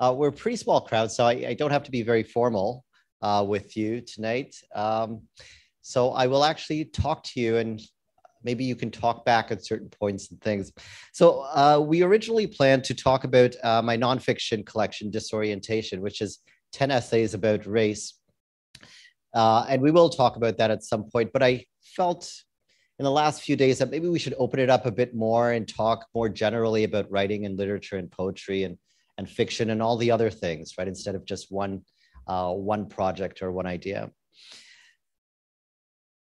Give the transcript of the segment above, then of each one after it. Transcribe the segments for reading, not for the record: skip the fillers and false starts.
We're a pretty small crowd, so I don't have to be very formal with you tonight. So I will actually talk to you, and maybe you can talk back at certain points and things. So we originally planned to talk about my nonfiction collection, Disorientation, which is 10 essays about race. And we will talk about that at some point, but I felt in the last few days that maybe we should open it up a bit more and talk more generally about writing and literature and poetry and fiction and all the other things, right? Instead of just one project or one idea.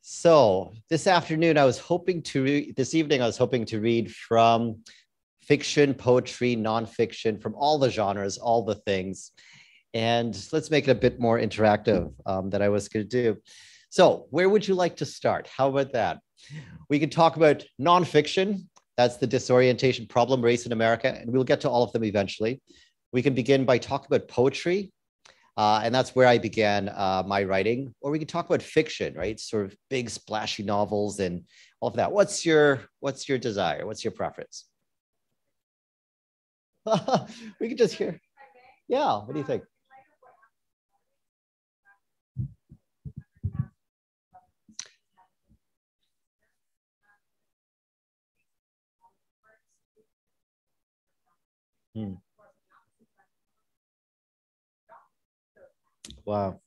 So this afternoon, this evening, I was hoping to read from fiction, poetry, nonfiction, from all the genres, all the things. And let's make it a bit more interactive than I was going to do. So where would you like to start? How about that? We can talk about nonfiction. That's the disorientation problem, race in America. And we'll get to all of them eventually. We can begin by talking about poetry. And that's where I began my writing. Or we can talk about fiction, right? Sort of big splashy novels and all of that. What's your desire? What's your preference? We can just hear. Yeah, what do you think? Hmm. Wow.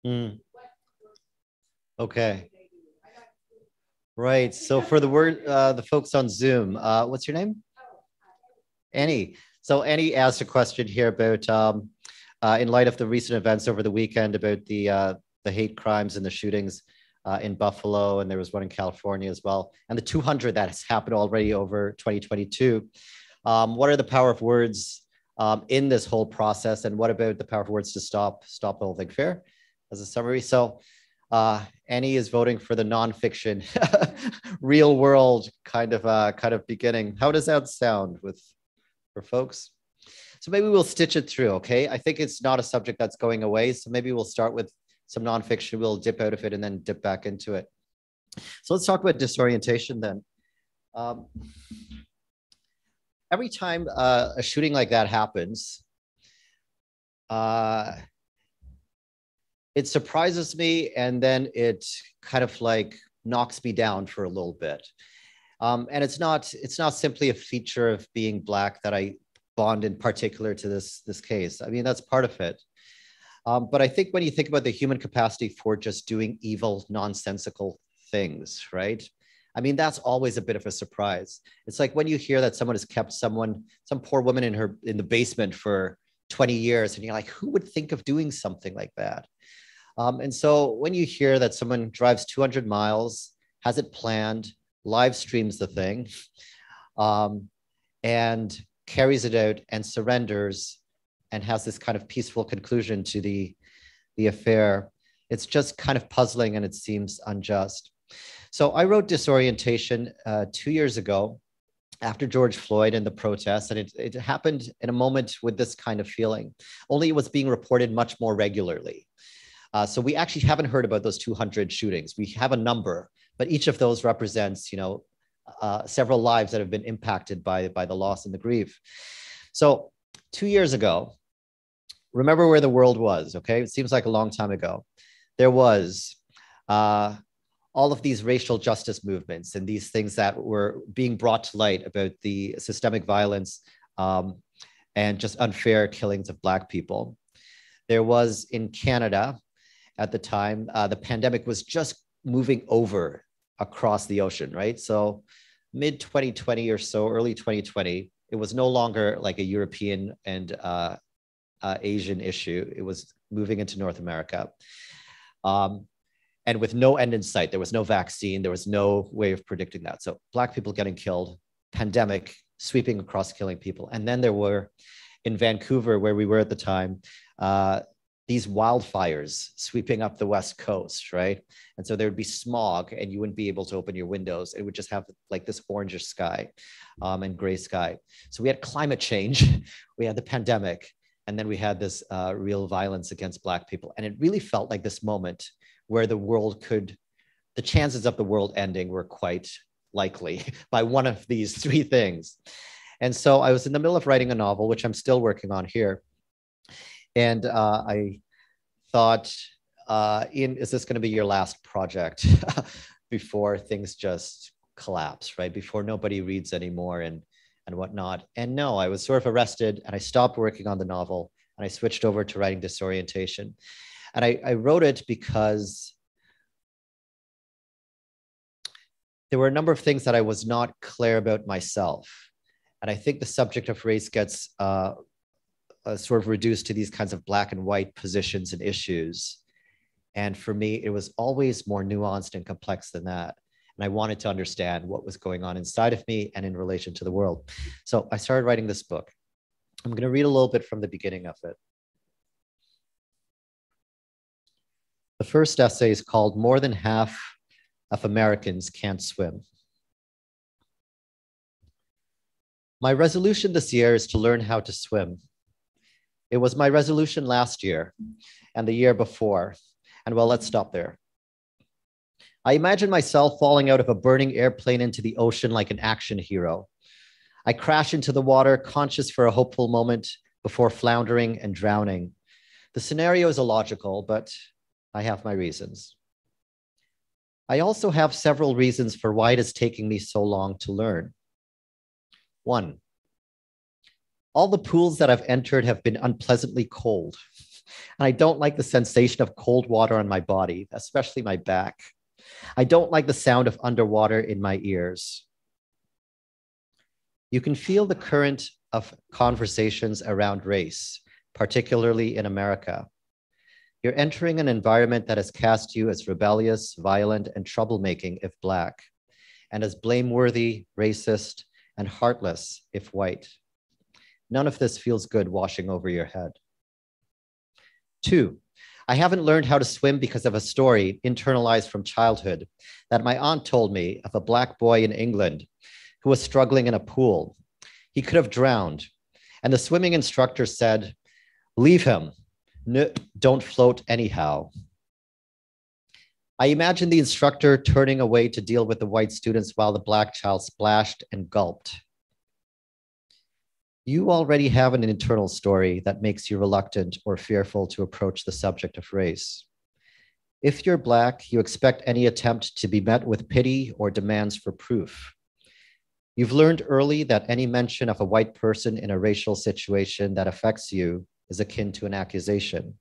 Mm. Okay. Right. So for the folks on Zoom, what's your name? Annie. So Annie asked a question here about, in light of the recent events over the weekend about the hate crimes and the shootings in Buffalo, and there was one in California as well, and the 200 that has happened already over 2022. What are the power of words in this whole process, and what about the power of words to stop the whole thing? Fair as a summary. So Annie is voting for the nonfiction, real world kind of beginning. How does that sound for folks? So maybe we'll stitch it through, okay? I think it's not a subject that's going away, so maybe we'll start with some nonfiction, we'll dip out of it and then dip back into it. So let's talk about disorientation then. Every time a shooting like that happens, it surprises me, and then it kind of like knocks me down for a little bit. And it's not simply a feature of being Black that I bond in particular to this case. I mean, that's part of it. But I think when you think about the human capacity for just doing evil, nonsensical things, right? I mean, that's always a bit of a surprise. It's like when you hear that someone has kept some poor woman in the basement for 20 years, and you're like, who would think of doing something like that? And so when you hear that someone drives 200 miles, has it planned, live streams the thing, and carries it out and surrenders and has this kind of peaceful conclusion to the affair, it's just kind of puzzling, and it seems unjust. So I wrote Disorientation 2 years ago after George Floyd and the protests, and it happened in a moment with this kind of feeling, only it was being reported much more regularly. So we actually haven't heard about those 200 shootings. We have a number, but each of those represents, several lives that have been impacted by the loss and the grief. So 2 years ago, remember where the world was, okay? It seems like a long time ago. There was all of these racial justice movements and these things that were being brought to light about the systemic violence and just unfair killings of Black people. There was in Canada at the time, the pandemic was just moving over across the ocean, right? So mid 2020 or so, early 2020, it was no longer like a European and Asian issue. It was moving into North America. And with no end in sight, there was no vaccine, there was no way of predicting that. So Black people getting killed, pandemic sweeping across, killing people. And then there were, in Vancouver, where we were at the time, these wildfires sweeping up the West Coast, right? And so there would be smog and you wouldn't be able to open your windows. It would just have like this orangish sky and gray sky. So we had climate change, we had the pandemic, And then we had this real violence against Black people. And it really felt like this moment where the chances of the world ending were quite likely by one of these three things. And so I was in the middle of writing a novel, which I'm still working on here. And I thought, Ian, is this going to be your last project before things just collapse, right? Before nobody reads anymore and whatnot. And no, I was sort of arrested and I stopped working on the novel and I switched over to writing Disorientation. And I wrote it because there were a number of things that I was not clear about myself. And I think the subject of race gets sort of reduced to these kinds of black and white positions and issues. And for me, it was always more nuanced and complex than that. And I wanted to understand what was going on inside of me and in relation to the world. So I started writing this book. I'm going to read a little bit from the beginning of it. The first essay is called More Than Half of Americans Can't Swim. My resolution this year is to learn how to swim. It was my resolution last year and the year before. And well, let's stop there. I imagine myself falling out of a burning airplane into the ocean like an action hero. I crash into the water, conscious for a hopeful moment before floundering and drowning. The scenario is illogical, but I have my reasons. I also have several reasons for why it is taking me so long to learn. 1, all the pools that I've entered have been unpleasantly cold. And I don't like the sensation of cold water on my body, especially my back. I don't like the sound of underwater in my ears. You can feel the current of conversations around race, particularly in America. You're entering an environment that has cast you as rebellious, violent, and troublemaking if Black, and as blameworthy, racist, and heartless if white. None of this feels good washing over your head. 2, I haven't learned how to swim because of a story internalized from childhood that my aunt told me of a Black boy in England who was struggling in a pool. He could have drowned. And the swimming instructor said, "Leave him. No, don't float anyhow." I imagine the instructor turning away to deal with the white students while the Black child splashed and gulped. You already have an internal story that makes you reluctant or fearful to approach the subject of race. If you're Black, you expect any attempt to be met with pity or demands for proof. You've learned early that any mention of a white person in a racial situation that affects you is akin to an accusation.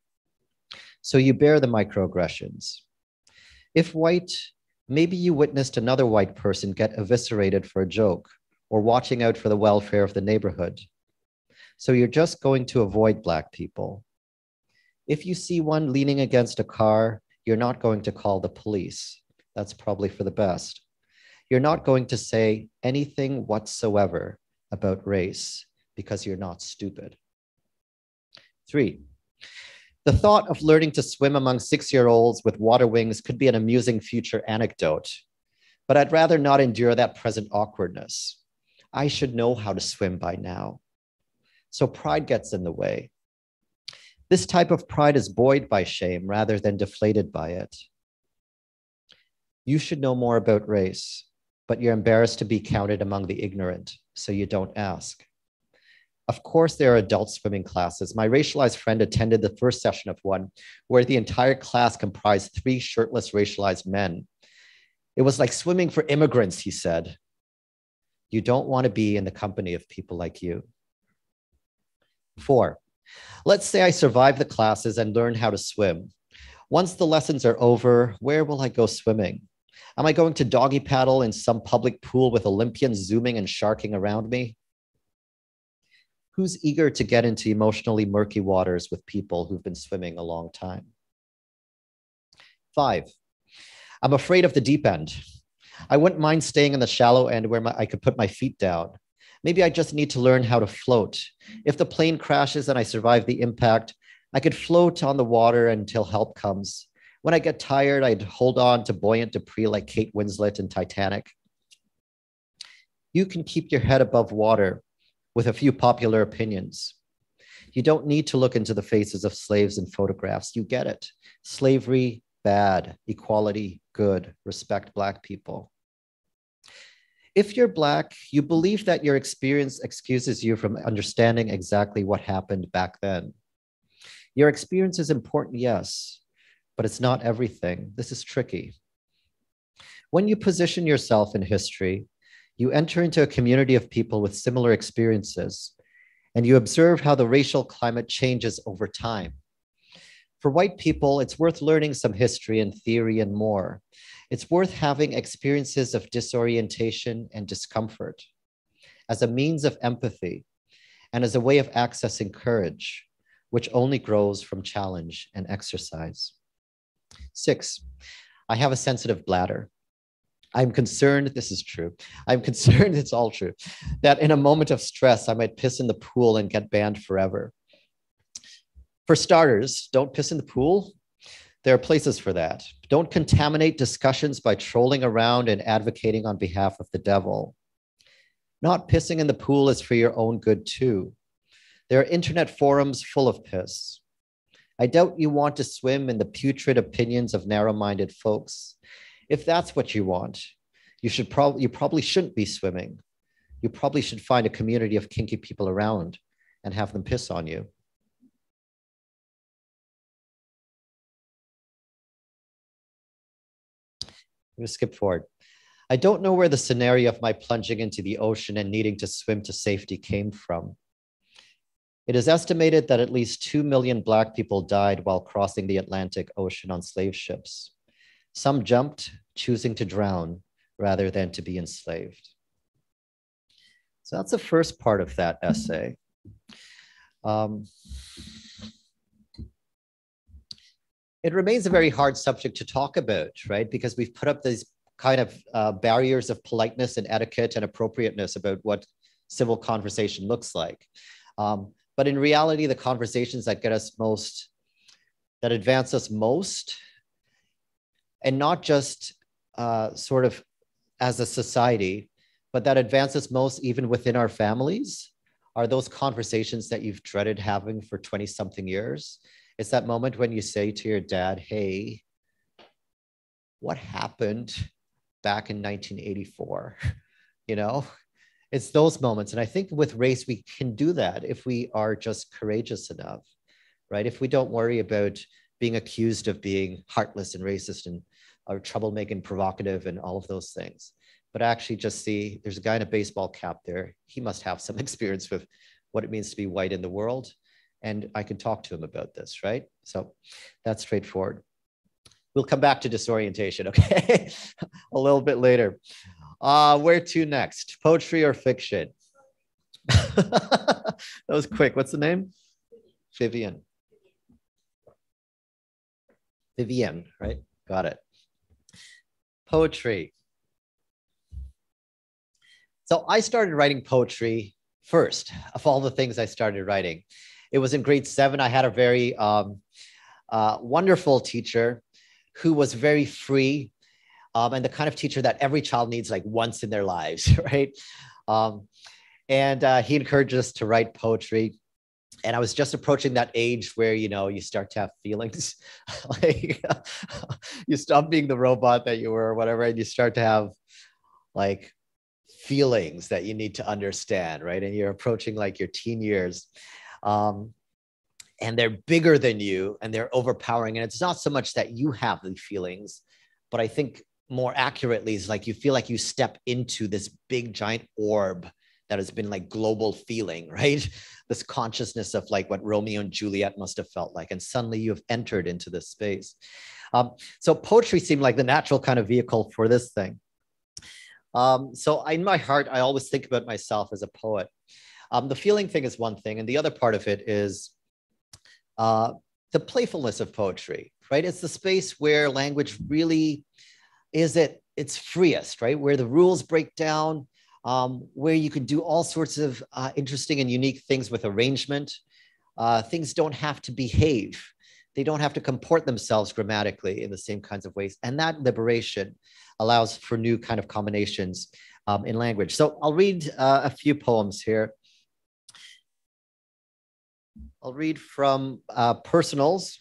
So you bear the microaggressions. If white, maybe you witnessed another white person get eviscerated for a joke or watching out for the welfare of the neighborhood. So you're just going to avoid Black people. If you see one leaning against a car, you're not going to call the police. That's probably for the best. You're not going to say anything whatsoever about race because you're not stupid. 3, the thought of learning to swim among 6-year-olds with water wings could be an amusing future anecdote, but I'd rather not endure that present awkwardness. I should know how to swim by now. So pride gets in the way. This type of pride is buoyed by shame rather than deflated by it. You should know more about race, but you're embarrassed to be counted among the ignorant, so you don't ask. Of course, there are adult swimming classes. My racialized friend attended the first session of one where the entire class comprised 3 shirtless racialized men. It was like swimming for immigrants, he said. You don't want to be in the company of people like you. 4, let's say I survive the classes and learn how to swim. Once the lessons are over, where will I go swimming? Am I going to doggy paddle in some public pool with Olympians zooming and sharking around me? Who's eager to get into emotionally murky waters with people who've been swimming a long time? 5, I'm afraid of the deep end. I wouldn't mind staying in the shallow end where I could put my feet down. Maybe I just need to learn how to float. If the plane crashes and I survive the impact, I could float on the water until help comes. When I get tired, I'd hold on to buoyant debris like Kate Winslet in Titanic. You can keep your head above water with a few popular opinions. You don't need to look into the faces of slaves in photographs. You get it. Slavery, bad. Equality, good. Respect Black people. If you're Black, you believe that your experience excuses you from understanding exactly what happened back then. Your experience is important, yes, but it's not everything. This is tricky. When you position yourself in history, you enter into a community of people with similar experiences, and you observe how the racial climate changes over time. For white people, it's worth learning some history and theory and more. It's worth having experiences of disorientation and discomfort as a means of empathy and as a way of accessing courage, which only grows from challenge and exercise. 6, I have a sensitive bladder. I'm concerned, this is true, I'm concerned, it's all true, that in a moment of stress, I might piss in the pool and get banned forever. For starters, don't piss in the pool. There are places for that. Don't contaminate discussions by trolling around and advocating on behalf of the devil. Not pissing in the pool is for your own good too. There are internet forums full of piss. I doubt you want to swim in the putrid opinions of narrow-minded folks. If that's what you want, you probably shouldn't be swimming. You probably should find a community of kinky people around and have them piss on you. I'm going to skip forward. I don't know where the scenario of my plunging into the ocean and needing to swim to safety came from. It is estimated that at least 2 million Black people died while crossing the Atlantic Ocean on slave ships. Some jumped, choosing to drown rather than to be enslaved. So that's the first part of that essay. It remains a very hard subject to talk about, right? Because we've put up these kind of barriers of politeness and etiquette and appropriateness about what civil conversation looks like. But in reality, the conversations that get us most, that advance us most, and not just sort of as a society, but that advances most even within our families, are those conversations that you've dreaded having for 20-something years. It's that moment when you say to your dad, hey, what happened back in 1984? You know, it's those moments. And I think with race, we can do that if we are just courageous enough, right? If we don't worry about being accused of being heartless and racist and or troublemaking, provocative, and all of those things, but actually just see there's a guy in a baseball cap there. He must have some experience with what it means to be white in the world. And I can talk to him about this, right? So that's straightforward. We'll come back to disorientation, okay? A little bit later. Where to next? Poetry or fiction? That was quick. What's the name? Vivian. Vivian, right? Got it. Poetry. So I started writing poetry first of all the things I started writing. It was in grade 7. I had a very wonderful teacher who was very free and the kind of teacher that every child needs like once in their lives, right? And he encouraged us to write poetry. And I was just approaching that age where, you know, you start to have feelings. Like you stop being the robot that you were or whatever, and you start to have like feelings that you need to understand, right? And you're approaching like your teen years. And they're bigger than you and they're overpowering. And it's not so much that you have the feelings, but I think more accurately is like you feel like you step into this big giant orb that has been like global feeling, right? This consciousness of like what Romeo and Juliet must have felt like. And suddenly you have entered into this space. So poetry seemed like the natural kind of vehicle for this thing. So in my heart, I always think about myself as a poet. The feeling thing is one thing. And the other part of it is the playfulness of poetry, right? It's the space where language really is at its freest, right? Where the rules break down, where you can do all sorts of interesting and unique things with arrangement. Things don't have to behave. They don't have to comport themselves grammatically in the same kinds of ways. And that liberation allows for new kind of combinations in language. So I'll read a few poems here. I'll read from Personals.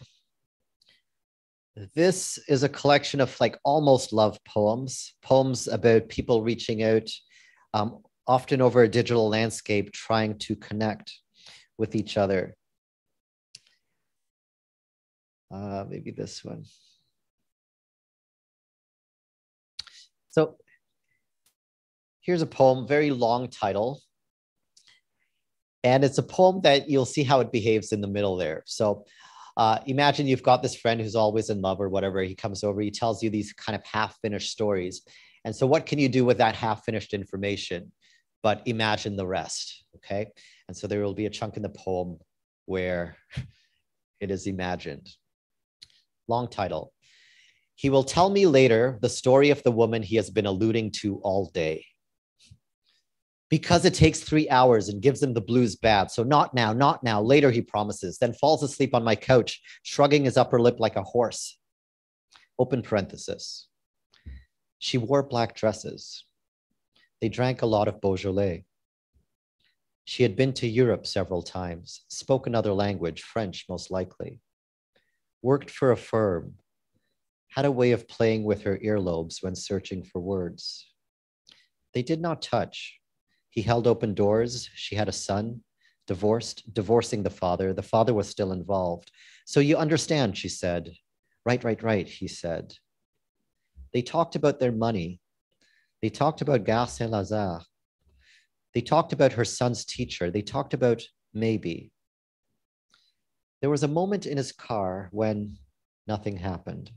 This is a collection of like almost love poems, poems about people reaching out, often over a digital landscape, trying to connect with each other. Maybe this one. So here's a poem, very long title. And it's a poem that you'll see how it behaves in the middle there. So imagine you've got this friend who's always in love or whatever. He comes over, he tells you these kind of half-finished stories. And so what can you do with that half-finished information? But imagine the rest, okay? And so there will be a chunk in the poem where it is imagined. Long title. He will tell me later the story of the woman he has been alluding to all day. Because it takes 3 hours and gives him the blues bad. So not now, not now, later he promises, then falls asleep on my couch, shrugging his upper lip like a horse. Open parenthesis. She wore black dresses. They drank a lot of Beaujolais. She had been to Europe several times, spoke another language, French most likely. Worked for a firm, had a way of playing with her earlobes when searching for words. They did not touch. He held open doors. She had a son, divorcing the father. The father was still involved. So you understand, she said. Right, he said. They talked about their money. They talked about Gare Saint-Lazare. They talked about her son's teacher. They talked about maybe. There was a moment in his car when nothing happened.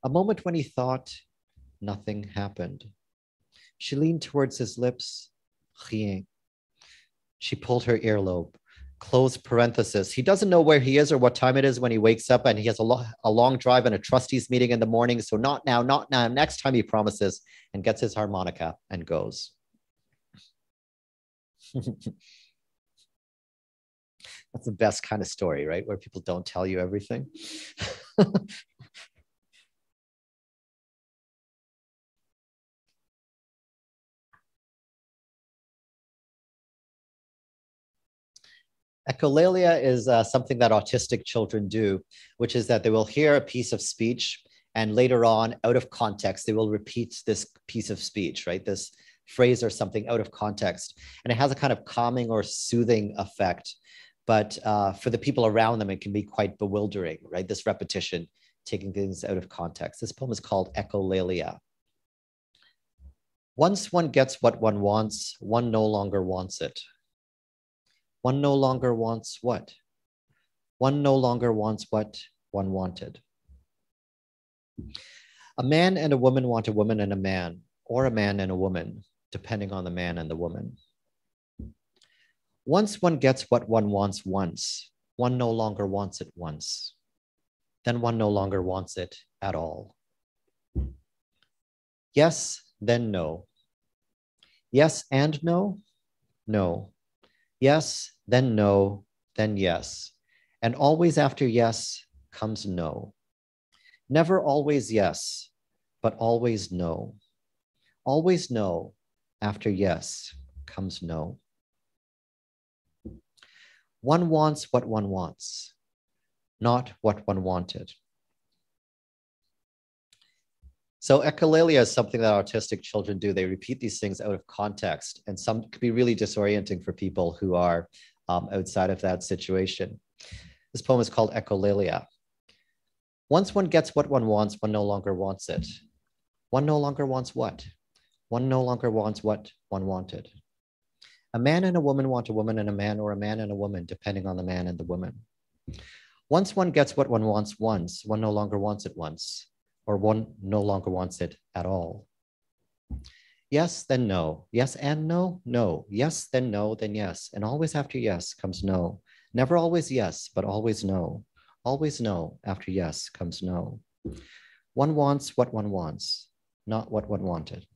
A moment when he thought nothing happened. She leaned towards his lips. Rien. She pulled her earlobe. Close parenthesis. He doesn't know where he is or what time it is when he wakes up, and he has a long drive and a trustees meeting in the morning. So not now, not now. Next time, he promises, and gets his harmonica and goes. That's the best kind of story, right? Where people don't tell you everything. Echolalia is something that autistic children do, which is that they will hear a piece of speech and later on, out of context, they will repeat this piece of speech, right? This phrase or something out of context. And it has a kind of calming or soothing effect. But for the people around them, it can be quite bewildering, right? This repetition, taking things out of context. This poem is called Echolalia. Once one gets what one wants, one no longer wants it. One no longer wants what? One no longer wants what one wanted. A man and a woman want a woman and a man, or a man and a woman, depending on the man and the woman. Once one gets what one wants once, one no longer wants it once. Then one no longer wants it at all. Yes, then no. Yes and no? No. Yes, then no, then yes. And always after yes comes no. Never always yes, but always no. Always no, after yes comes no. One wants what one wants, not what one wanted. So echolalia is something that autistic children do. They repeat these things out of context, and some could be really disorienting for people who are outside of that situation. This poem is called Echolalia. Once one gets what one wants, one no longer wants it. One no longer wants what? One no longer wants what one wanted. A man and a woman want a woman and a man, or a man and a woman, depending on the man and the woman. Once one gets what one wants once, one no longer wants it once, or one no longer wants it at all. Yes, then no. Yes and no? No. Yes, then no, then yes. And always after yes comes no. Never always yes, but always no. Always no, after yes comes no. One wants what one wants, not what one wanted.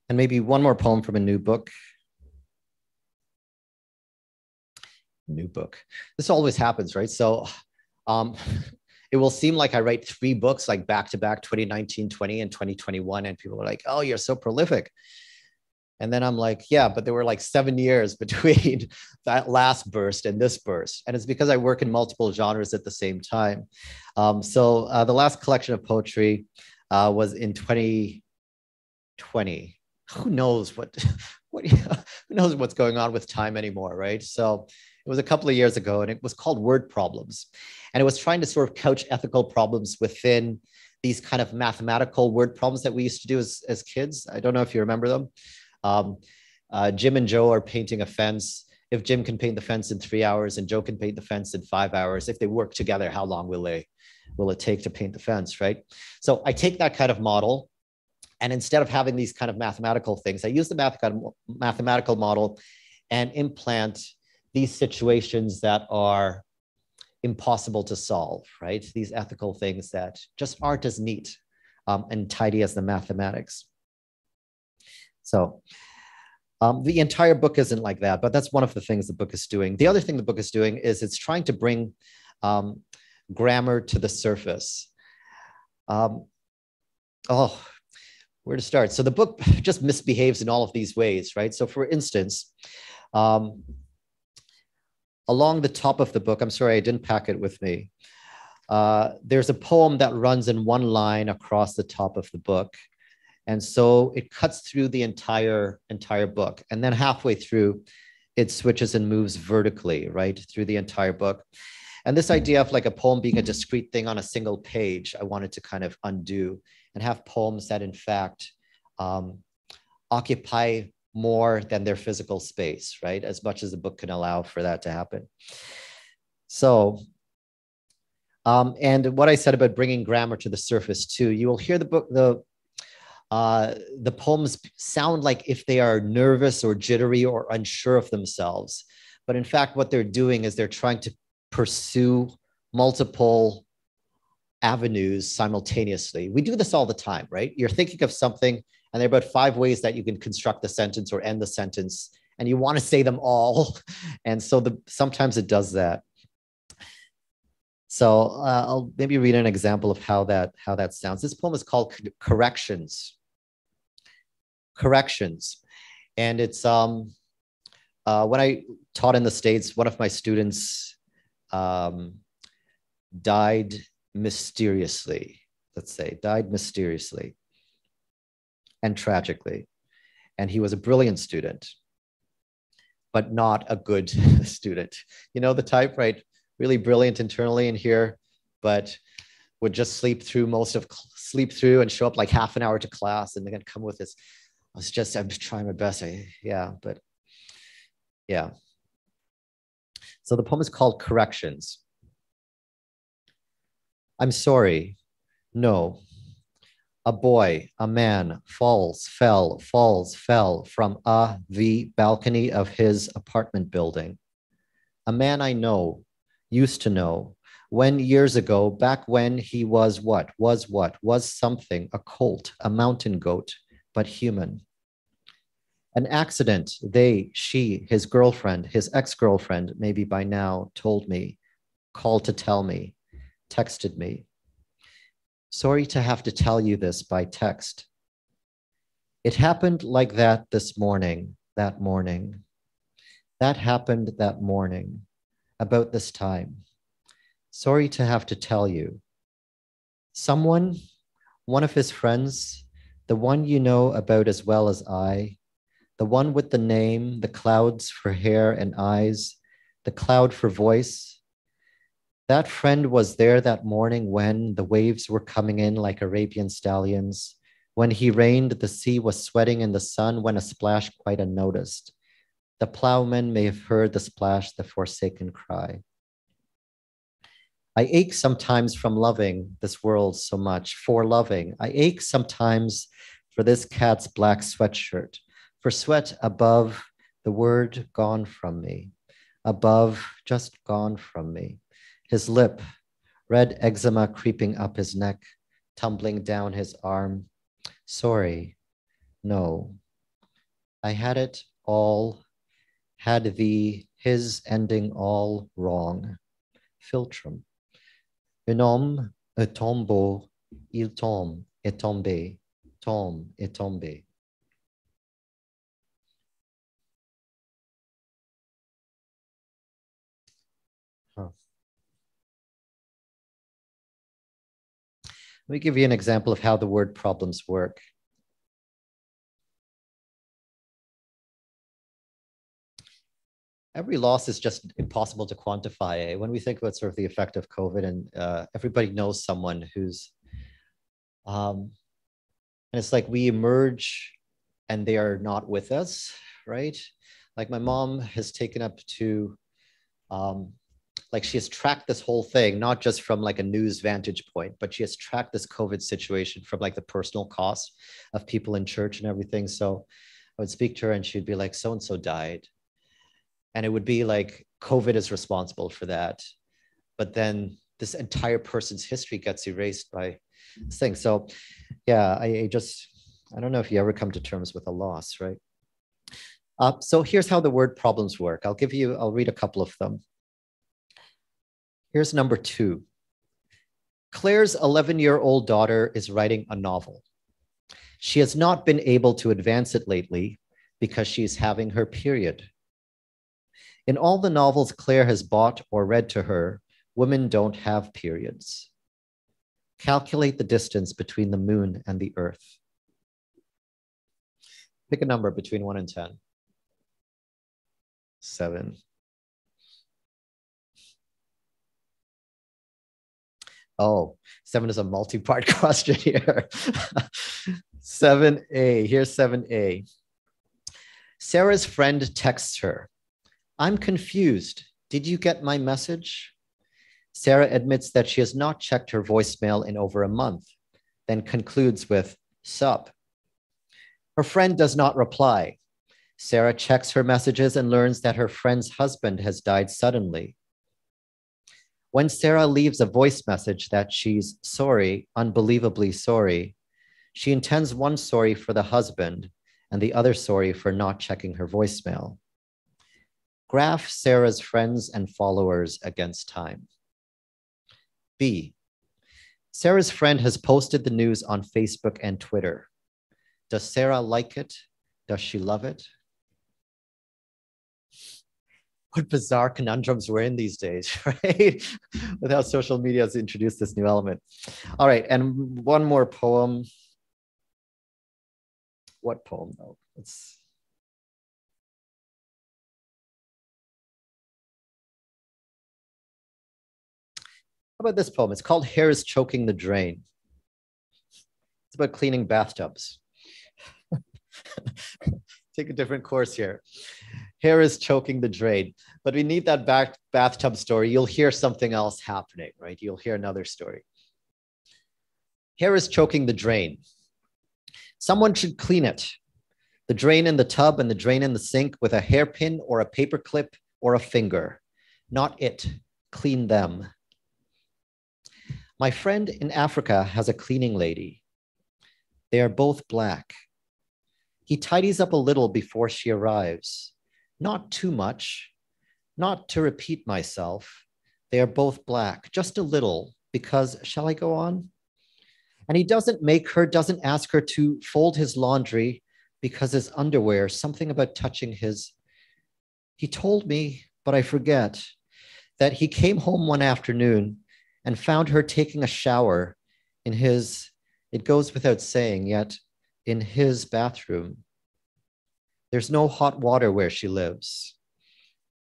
And maybe one more poem from a new book. New book. This always happens, right? So it will seem like I write 3 books like back to back, 2019, 20, and 2021. And people are like, oh, you're so prolific. And then I'm like, yeah, but there were like 7 years between that last burst and this burst. And it's because I work in multiple genres at the same time. The last collection of poetry was in 2020. Who knows who knows what's going on with time anymore, right? So it was a couple of years ago, and it was called Word Problems. And it was trying to sort of couch ethical problems within these kind of mathematical word problems that we used to do as kids. I don't know if you remember them. Jim and Joe are painting a fence. If Jim can paint the fence in 3 hours and Joe can paint the fence in 5 hours, if they work together, how long will it take to paint the fence, right? So I take that kind of model, and instead of having these kind of mathematical things, I use the mathematical model and implant these situations that are impossible to solve, right? These ethical things that just aren't as neat and tidy as the mathematics. So the entire book isn't like that, but that's one of the things the book is doing. The other thing the book is doing is it's trying to bring grammar to the surface. Where to start? So the book just misbehaves in all of these ways, right? So for instance, along the top of the book, I'm sorry, I didn't pack it with me. There's a poem that runs in one line across the top of the book. And so it cuts through the entire book. And then halfway through, it switches and moves vertically, right, through the entire book. And this idea of like a poem being a discrete thing on a single page, I wanted to kind of undo and have poems that in fact occupy more than their physical space, right? As much as the book can allow for that to happen. So, and what I said about bringing grammar to the surface too, you will hear the poems sound like if they are nervous or jittery or unsure of themselves. But in fact, what they're doing is they're trying to pursue multiple avenues simultaneously. We do this all the time, right? You're thinking of something, and there are about 5 ways that you can construct the sentence or end the sentence, and you want to say them all. And so sometimes it does that. So I'll maybe read an example of how that sounds. This poem is called Corrections. Corrections. And it's when I taught in the States, one of my students died mysteriously, let's say, died mysteriously and tragically. And he was a brilliant student, but not a good student. You know the type, right? Really brilliant internally in here, but would just sleep through and show up like half an hour to class and then come with this. I'm trying my best. But yeah. So the poem is called Corrections. I'm sorry. No. A boy, a man, falls, fell from the balcony of his apartment building. A man I know, used to know, when years ago, back when he was something, a colt, a mountain goat, but human. An accident, she, his girlfriend, his ex-girlfriend, maybe by now, told me, called to tell me, texted me. Sorry to have to tell you this by text. It happened like that this morning, that morning. That happened that morning, about this time. Sorry to have to tell you. Someone, one of his friends, the one you know about as well as I, the one with the name, the clouds for hair and eyes, the cloud for voice. That friend was there that morning when the waves were coming in like Arabian stallions. When he rained, the sea was sweating in the sun when a splash quite unnoticed. The plowman may have heard the splash, the forsaken cry. I ache sometimes from loving this world so much, for loving. I ache sometimes for this cat's black sweatshirt, for sweat above the word gone from me, above just gone from me. His lip, red eczema creeping up his neck, tumbling down his arm. Sorry, no. I had it all, had his ending all wrong. Philtrum. Un homme est tombé, il tombe, est tombé, tombe, est tombé. Huh. Let me give you an example of how the word problems work. Every loss is just impossible to quantify. When we think about sort of the effect of COVID, and everybody knows someone who's, and it's like we emerge and they are not with us, right? Like my mom has taken up to, like she has tracked this whole thing, not just from like a news vantage point, but she has tracked this COVID situation from like the personal cost of people in church and everything. So I would speak to her and she'd be like, so-and-so died. And it would be like, COVID is responsible for that. But then this entire person's history gets erased by this thing. So yeah, I don't know if you ever come to terms with a loss, right? So here's how the word problems work. I'll read a couple of them. Here's number 2. Claire's 11-year-old daughter is writing a novel. She has not been able to advance it lately because she is having her period. In all the novels Claire has bought or read to her, women don't have periods. Calculate the distance between the moon and the earth. Pick a number between 1 and 10. 7. Oh, 7 is a multi-part question here. 7A, here's 7A. Sarah's friend texts her, "I'm confused. Did you get my message?" Sarah admits that she has not checked her voicemail in over a month, then concludes with, "Sup." Her friend does not reply. Sarah checks her messages and learns that her friend's husband has died suddenly. When Sarah leaves a voice message that she's sorry, unbelievably sorry, she intends one sorry for the husband and the other sorry for not checking her voicemail. Graph Sarah's friends and followers against time. B. Sarah's friend has posted the news on Facebook and Twitter. Does Sarah like it? Does she love it? What bizarre conundrums we're in these days, right? With how social media has introduced this new element. All right, and one more poem. What poem though? How about this poem? It's called Hair is Choking the Drain. It's about cleaning bathtubs. Take a different course here. Hair is choking the drain, but we need that bathtub story. You'll hear something else happening, right? You'll hear another story. Hair is choking the drain. Someone should clean it. The drain in the tub and the drain in the sink with a hairpin or a paper clip or a finger. Not it. Clean them. My friend in Africa has a cleaning lady. They are both Black. He tidies up a little before she arrives. Not too much. Not to repeat myself. They are both Black, just a little, because, shall I go on? And he doesn't ask her to fold his laundry because his underwear, something about touching his. He told me, but I forget, that he came home one afternoon and found her taking a shower in his, it goes without saying, yet in his bathroom. There's no hot water where she lives.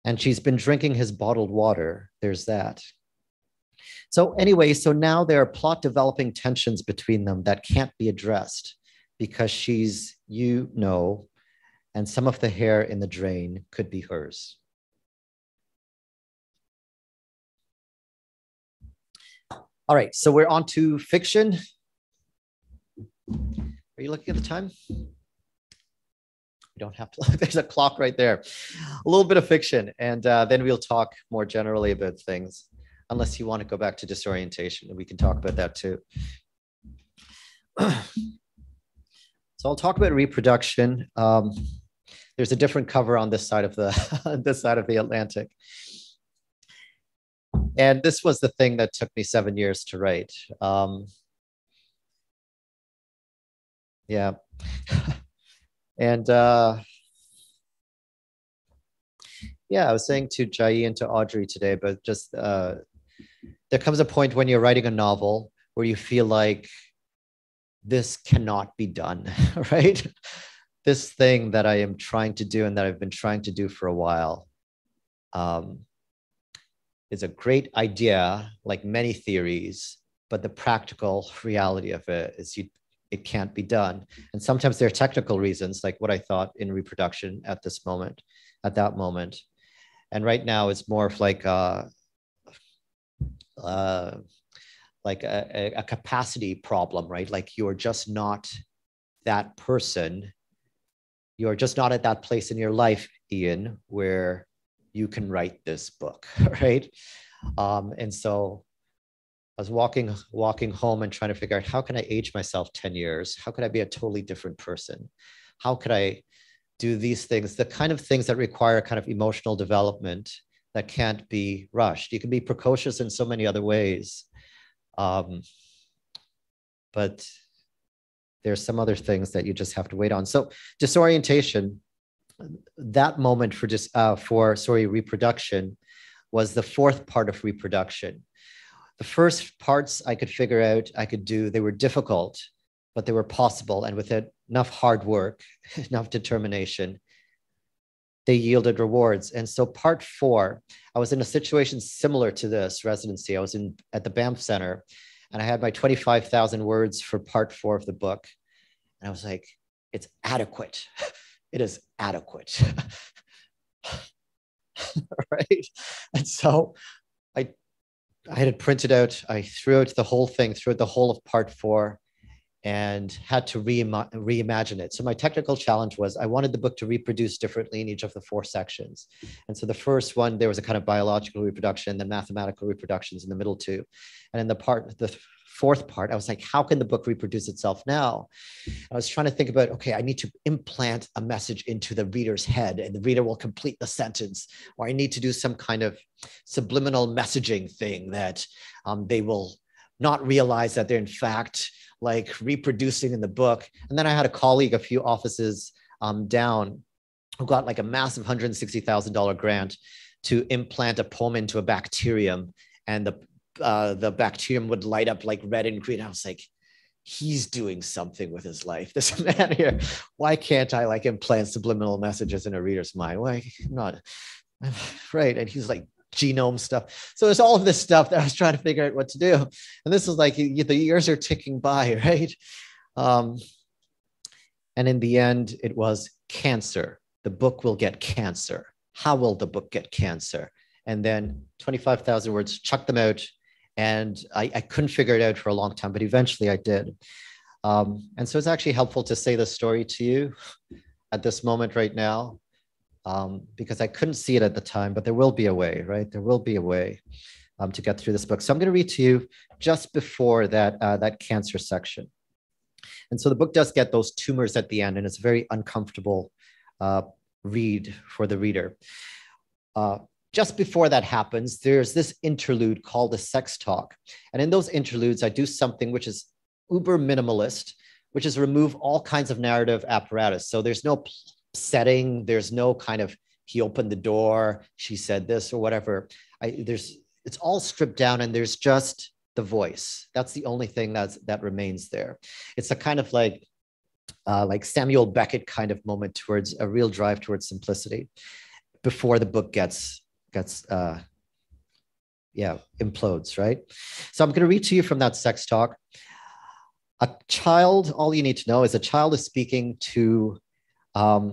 And she's been drinking his bottled water. There's that. So anyway, so now there are plot developing tensions between them that can't be addressed because she's, and some of the hair in the drain could be hers. All right, so we're on to fiction. Are you looking at the time? You don't have to look. There's a clock right there. A little bit of fiction, and then we'll talk more generally about things, unless you want to go back to disorientation, and we can talk about that too. So I'll talk about reproduction. There's a different cover on this side of the this side of the Atlantic. And this was the thing that took me 7 years to write. Yeah. And Yeah, I was saying to Jai and to Audrey today, but just there comes a point when you're writing a novel where you feel like this cannot be done, right? This thing that I am trying to do and that I've been trying to do for a while is a great idea, like many theories, but the practical reality of it is it can't be done. And sometimes there are technical reasons, like what I thought in reproduction at this moment, at that moment. And right now it's more of like a capacity problem, right? Like you're just not that person. You're just not at that place in your life, Ian, where you can write this book, right? And so I was walking home and trying to figure out, how can I age myself 10 years? How could I be a totally different person? How could I do these things, the kind of things that require kind of emotional development that can't be rushed? You can be precocious in so many other ways. But there's some other things that you just have to wait on. So disorientation, that moment for reproduction was the fourth part of reproduction. The first parts I could figure out, I could do, they were difficult, but they were possible. And with enough hard work, enough determination, they yielded rewards. And so part 4, I was in a situation similar to this residency. I was at the Banff Center, and I had my 25,000 words for part 4 of the book. And I was like, it's adequate. It is adequate. Right? And so I had it printed out. I threw out the whole thing, threw out the whole of part 4, and had to reimagine it. So my technical challenge was I wanted the book to reproduce differently in each of the 4 sections. And so the first one, there was a kind of biological reproduction, then mathematical reproductions in the middle 2. And in the fourth part, I was like, how can the book reproduce itself now? I was trying to think about, okay, I need to implant a message into the reader's head and the reader will complete the sentence, or I need to do some kind of subliminal messaging thing that they will not realize that they're in fact like reproducing in the book. And then I had a colleague a few offices down who got like a massive $160,000 grant to implant a poem into a bacterium, and the bacterium would light up like red and green. I was like, he's doing something with his life, this man here. Why can't I like implant subliminal messages in a reader's mind? Why not? Right. And he's like, genome stuff. So there's all of this stuff that I was trying to figure out what to do. And this is like, the years are ticking by, right? And in the end, it was cancer. The book will get cancer. How will the book get cancer? And then 25,000 words, chuck them out. And I couldn't figure it out for a long time, but eventually I did. And so it's actually helpful to say this story to you at this moment right now, because I couldn't see it at the time, but there will be a way, right? There will be a way to get through this book. So I'm going to read to you just before that cancer section. And so the book does get those tumors at the end, and it's a very uncomfortable read for the reader. Just before that happens, there's this interlude called a sex talk. And in those interludes, I do something which is uber minimalist, which is remove all kinds of narrative apparatus. So there's no setting, there's no kind of, he opened the door, she said this or whatever. It's all stripped down, and there's just the voice. That's the only thing that remains there. It's a kind of like Samuel Beckett kind of moment towards a real drive towards simplicity before the book implodes, right? So I'm going to read to you from that sex talk. A child, all you need to know is a child is speaking to a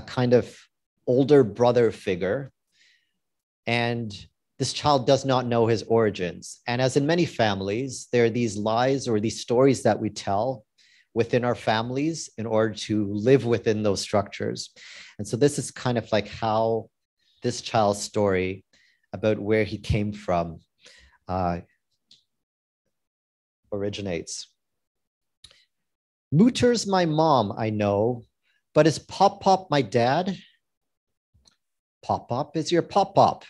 kind of older brother figure, and this child does not know his origins. And as in many families, there are these lies or these stories that we tell within our families in order to live within those structures. And so this is kind of like how this child's story about where he came from originates. Mooter's my mom, I know, but is Pop Pop my dad? Pop Pop is your Pop Pop.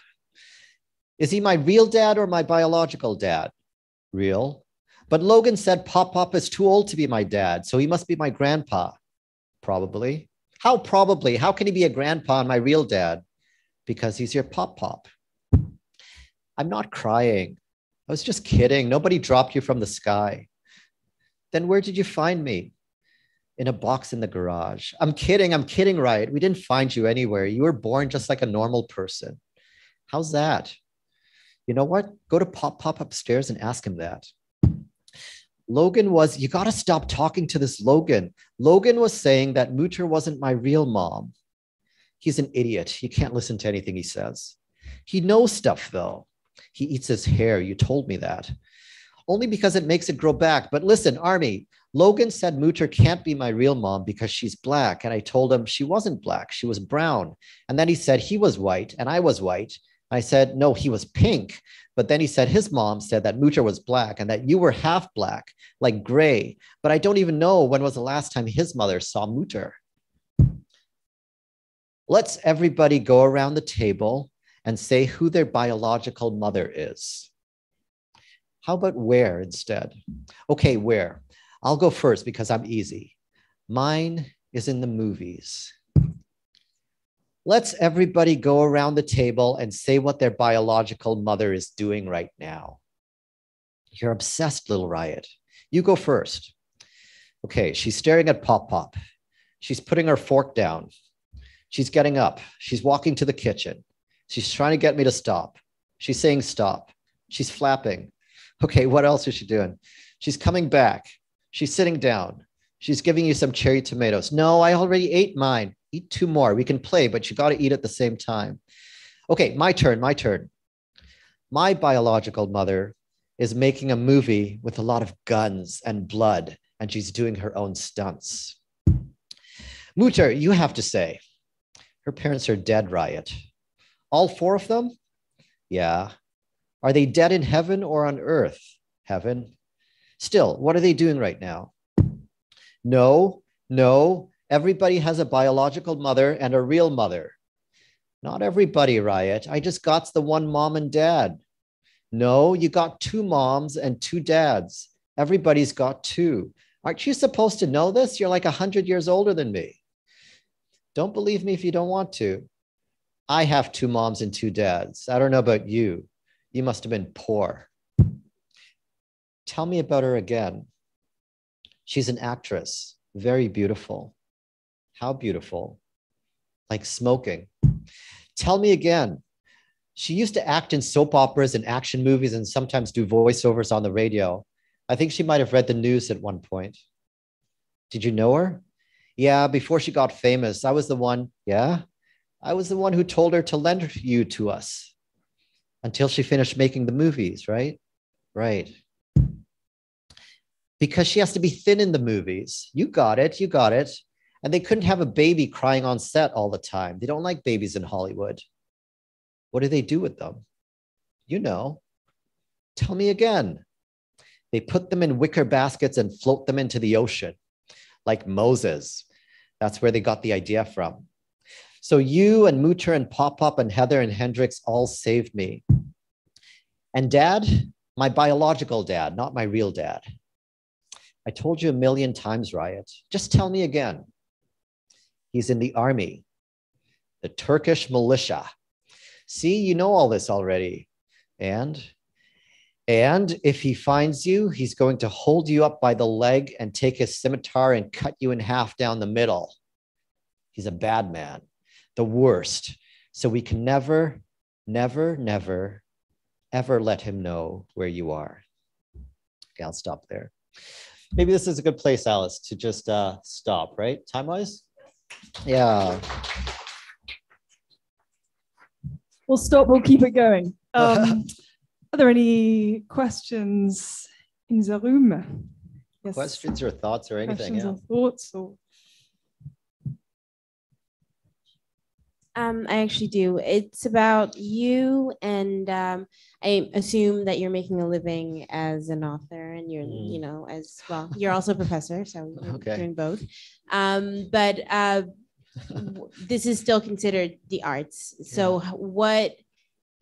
Is he my real dad or my biological dad? Real. But Logan said Pop Pop is too old to be my dad, so he must be my grandpa. Probably. How probably? How can he be a grandpa and my real dad? because he's your pop. I'm not crying. I was just kidding. Nobody dropped you from the sky. Then where did you find me? In a box in the garage. I'm kidding, right? We didn't find you anywhere. You were born just like a normal person. How's that? You know what? Go to Pop upstairs and ask him that. Logan was, you got to stop talking to this Logan. Logan was saying that Mutter wasn't my real mom. He's an idiot. You can't listen to anything he says. He knows stuff though. He eats his hair. You told me that. Only because it makes it grow back. But listen, Army, Logan said Mutter can't be my real mom because she's black. And I told him she wasn't black. She was brown. And then he said he was white and I was white. I said, no, he was pink. But then he said his mom said that Mutter was black and that you were half black, like gray. But I don't even know when was the last time his mother saw Mutter. Let's everybody go around the table and say who their biological mother is. How about where instead? Okay, where? I'll go first because I'm easy. Mine is in the movies. Let's everybody go around the table and say what their biological mother is doing right now. You're obsessed, little riot. You go first. Okay, she's staring at Pop. She's putting her fork down. She's getting up. She's walking to the kitchen. She's trying to get me to stop. She's saying stop. She's flapping. Okay, what else is she doing? She's coming back. She's sitting down. She's giving you some cherry tomatoes. No, I already ate mine. Eat 2 more. We can play, but you got to eat at the same time. Okay, my turn. My biological mother is making a movie with a lot of guns and blood, and she's doing her own stunts. Mutter, you have to say. Her parents are dead, Riot. All 4 of them? Yeah. Are they dead in heaven or on earth? Heaven. Still, what are they doing right now? No. Everybody has a biological mother and a real mother. Not everybody, Riot. I just got the one mom and dad. No, you got 2 moms and 2 dads. Everybody's got 2. Aren't you supposed to know this? You're like 100 years older than me. Don't believe me if you don't want to. I have 2 moms and 2 dads. I don't know about you. You must have been poor. Tell me about her again. She's an actress, very beautiful. How beautiful? Like smoking. Tell me again. She used to act in soap operas and action movies and sometimes do voiceovers on the radio. I think she might have read the news at one point. Did you know her? Yeah, before she got famous, I was the one. Yeah, I was the one who told her to lend you to us until she finished making the movies, right? Right. Because she has to be thin in the movies. You got it. And they couldn't have a baby crying on set all the time. They don't like babies in Hollywood. What do they do with them? You know. Tell me again. They put them in wicker baskets and float them into the ocean, like Moses. That's where they got the idea from. So you and Mutter and Pop and Heather and Hendrix all saved me. And Dad, my biological dad, not my real dad. I told you 1,000,000 times, Riot. Just tell me again. He's in the army, the Turkish militia. See, you know all this already. And if he finds you, he's going to hold you up by the leg and take his scimitar and cut you in half down the middle. He's a bad man, the worst. So we can never, ever let him know where you are. Okay, I'll stop there. Maybe this is a good place, Alice, to just stop, right? Time-wise? Yeah. We'll stop, we'll keep it going. Are there any questions in the room? Yes. Questions or thoughts or anything? Questions or thoughts? Or... I actually do. It's about you, and I assume that you're making a living as an author, and you're, you know, as well. You're also a professor, so you're doing both. But this is still considered the arts. So what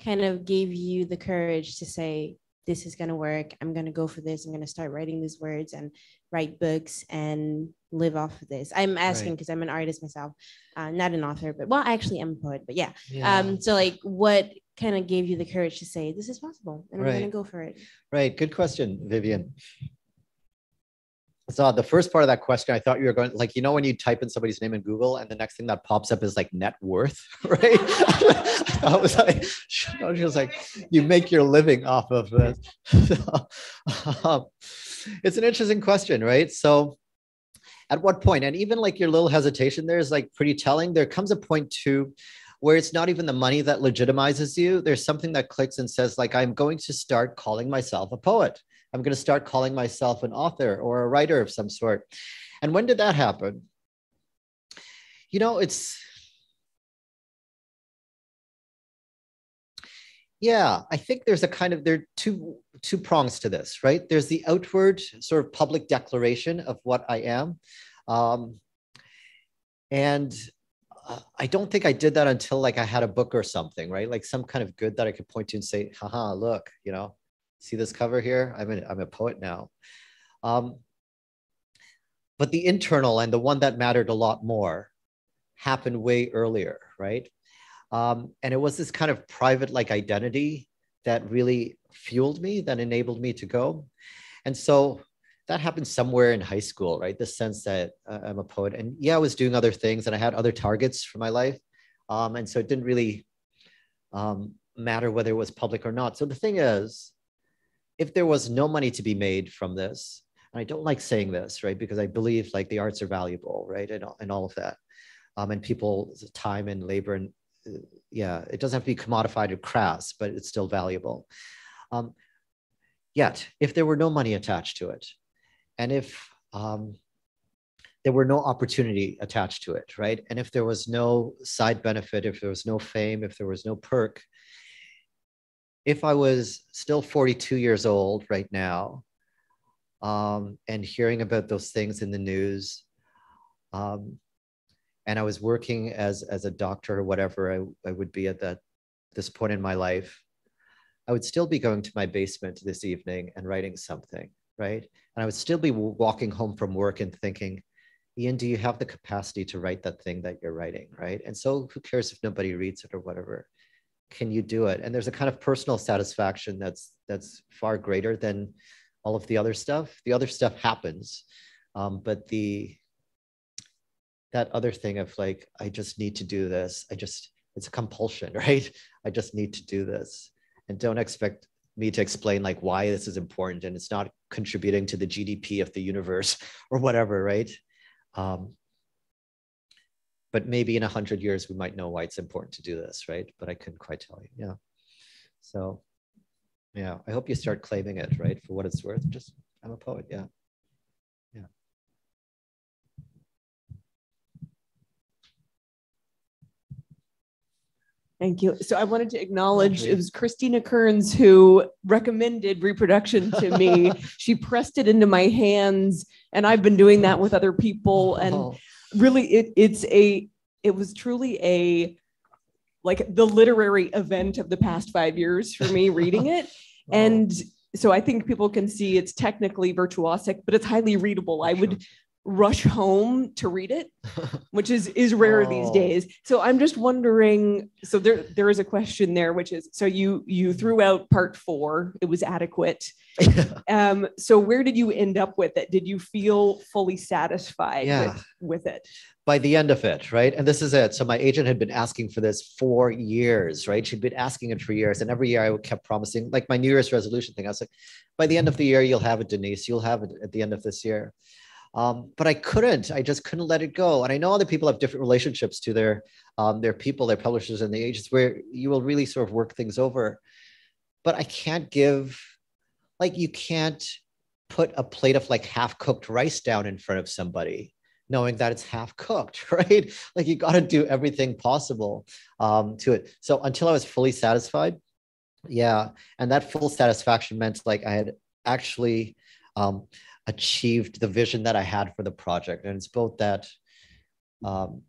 kind of gave you the courage to say, this is going to work. I'm going to go for this. I'm going to start writing these words and write books and live off of this. I'm asking because I'm an artist myself, not an author, but well, I actually am a poet, but yeah. So like what kind of gave you the courage to say, this is possible and I'm going to go for it? Right. Good question, Vivian. So the first part of that question, I thought you were going like, you know, when you type in somebody's name in Google and the next thing that pops up is like net worth, right? I was like, she was like, you make your living off of this. It's an interesting question, right? So at what point, and even like your little hesitation there is like pretty telling. There comes a point too where it's not even the money that legitimizes you. There's something that clicks and says like, I'm going to start calling myself a poet. I'm going to start calling myself an author or a writer of some sort. And when did that happen? You know, yeah, I think there's a kind of, there are two prongs to this, right? There's the outward sort of public declaration of what I am. And I don't think I did that until like I had a book or something, right? Like some kind of good that I could point to and say, haha, look, you know, see this cover here? I'm a poet now. But the internal and the one that mattered a lot more happened way earlier, right? And it was this kind of private like identity that really fueled me, that enabled me to go. And so that happened somewhere in high school, right? The sense that I'm a poet. And yeah, I was doing other things and I had other targets for my life. And so it didn't really matter whether it was public or not. So the thing is, if there was no money to be made from this, and I don't like saying this, right? Because I believe like the arts are valuable, right? And all of that. And people's time and labor and yeah, it doesn't have to be commodified or crass, but it's still valuable. Yet, if there were no money attached to it, and if there were no opportunity attached to it, right? And if there was no side benefit, if there was no fame, if there was no perk, if I was still 42 years old right now and hearing about those things in the news, and I was working as a doctor or whatever I would be at this point in my life, I would still be going to my basement this evening and writing something, right? And I would still be walking home from work and thinking, Ian, do you have the capacity to write that thing that you're writing, right? And so who cares if nobody reads it or whatever? Can you do it? And there's a kind of personal satisfaction that's far greater than all of the other stuff. The other stuff happens, but that other thing of like, I just need to do this. It's a compulsion, right? I just need to do this. And don't expect me to explain like why this is important and it's not contributing to the GDP of the universe or whatever, right? But maybe in 100 years, we might know why it's important to do this, right? But I couldn't quite tell you, yeah. So, yeah, I hope you start claiming it, right? For what it's worth, just, I'm a poet, yeah. Yeah. Thank you. So I wanted to acknowledge it was Christina Kearns who recommended reproduction to me. She pressed it into my hands and I've been doing that with other people. And really it was truly like the literary event of the past 5 years for me reading it. And so I think people can see it's technically virtuosic, but it's highly readable. I would rush home to read it, which is rare these days. So I'm just wondering, so there is a question there, which is, so you threw out part 4, it was adequate. So where did you end up with it? Did you feel fully satisfied with it? By the end of it, right? And this is it. So my agent had been asking for this for years, right? She'd been asking it for years. And every year I kept promising, like my New Year's resolution thing, I was like, by the end of the year, you'll have it, Denise. You'll have it at the end of this year. But I just couldn't let it go. And I know other people have different relationships to their people, their publishers and the agents where you will really sort of work things over. But I can't you can't put a plate of like half-cooked rice down in front of somebody knowing that it's half cooked, right? Like you got to do everything possible to it. So until I was fully satisfied, yeah. And that full satisfaction meant like I had actually achieved the vision that I had for the project. And it's both that,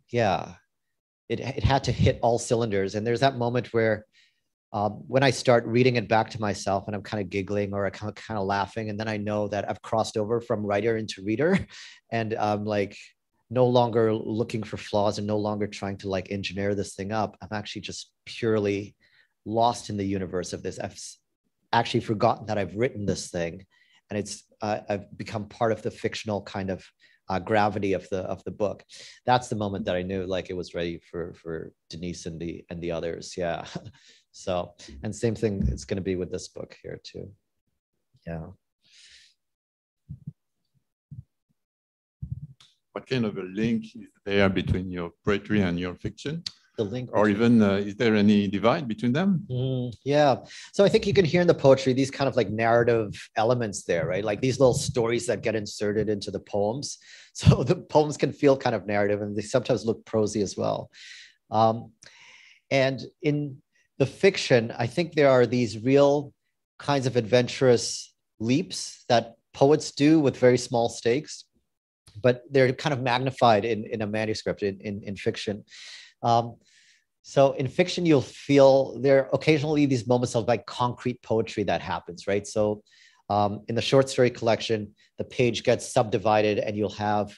it had to hit all cylinders. And there's that moment where when I start reading it back to myself and I'm kind of giggling or I'm kind of laughing, and then I know that I've crossed over from writer into reader, and I'm like no longer looking for flaws and no longer trying to like engineer this thing up. I'm actually just purely lost in the universe of this. I've actually forgotten that I've written this thing, and it's I've become part of the fictional kind of gravity of the book. That's the moment that I knew like it was ready for Denise and the others. Yeah. So, and same thing it's going to be with this book here too. Yeah. What kind of a link is there between your poetry and your fiction? The link, or even is there any divide between them? Yeah, so I think you can hear in the poetry these kind of like narrative elements there, right? Like these little stories that get inserted into the poems. So the poems can feel kind of narrative, and they sometimes look prosy as well. And in the fiction, I think there are these real kinds of adventurous leaps that poets do with very small stakes, but they're kind of magnified in a manuscript in fiction. So in fiction, you'll feel there are occasionally these moments of like concrete poetry that happens, right? So in the short story collection, the page gets subdivided and you'll have